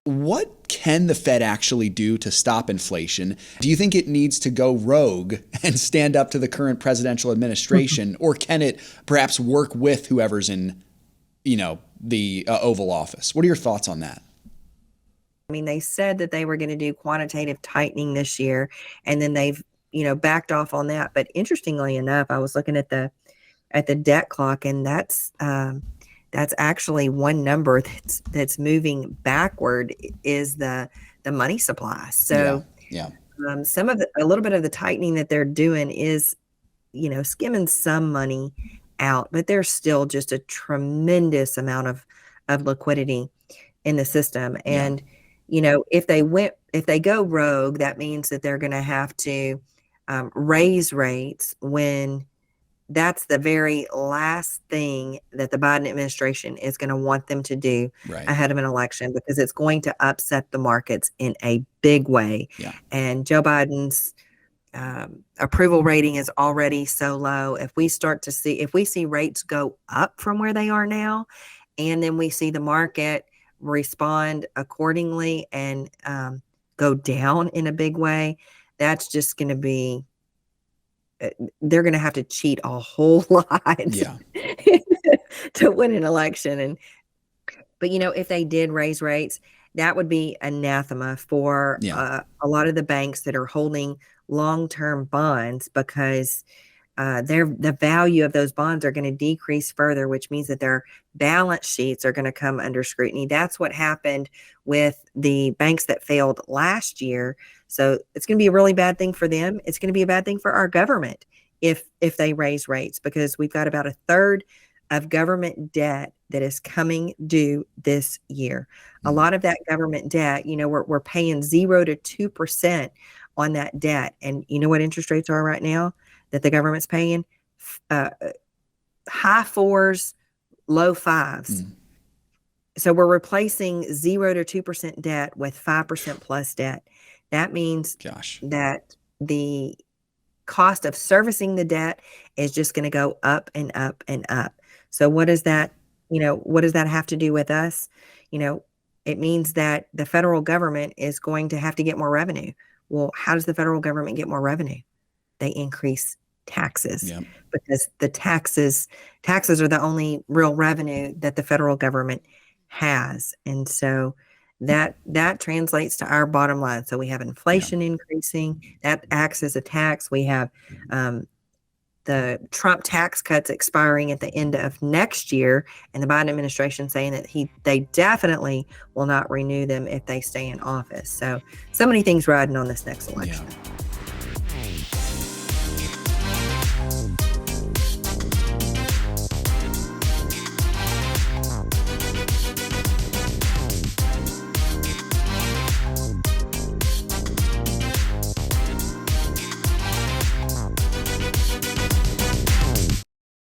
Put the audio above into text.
What can the Fed actually do to stop inflation? Do you think it needs to go rogue and stand up to the current presidential administration, or can it perhaps work with whoever's in, the Oval Office? What are your thoughts on that? I mean, they said that they were going to do quantitative tightening this year, and then they've, backed off on that. But interestingly enough, I was looking at the debt clock, and that's actually one number that's moving backward is the money supply. Yeah, So yeah, a little bit of the tightening that they're doing is, skimming some money out, but there's still just a tremendous amount of liquidity in the system. yeah. And, if they go rogue, that means that they're going to have to raise rates when that's the very last thing that the Biden administration is going to want them to do Right. ahead of an election, because it's going to upset the markets in a big way. Yeah. And Joe Biden's approval rating is already so low. If we see rates go up from where they are now, and then we see the market respond accordingly and go down in a big way, that's just going to be they're going to have to cheat a whole lot Yeah. to win an election. But if they did raise rates, that would be anathema for Yeah. a lot of the banks that are holding long-term bonds, because the value of those bonds are going to decrease further, which means that their balance sheets are going to come under scrutiny. That's what happened with the banks that failed last year. So it's going to be a really bad thing for them. It's going to be a bad thing for our government if they raise rates, because we've got about a third of government debt that is coming due this year. A lot of that government debt, we're paying 0 to 2% on that debt. And you know what interest rates are right now that the government's paying? High fours, low fives. So we're replacing 0 to 2% debt with 5% plus debt. That means that the cost of servicing the debt is just going to go up and up and up. So what does that have to do with us? It means that the federal government is going to have to get more revenue. Well, how does the federal government get more revenue? They increase taxes, because the taxes are the only real revenue that the federal government has. And so that translates to our bottom line. So we have inflation increasing, that acts as a tax. We have the Trump tax cuts expiring at the end of next year, and the Biden administration saying that they definitely will not renew them if they stay in office. So many things riding on this next election.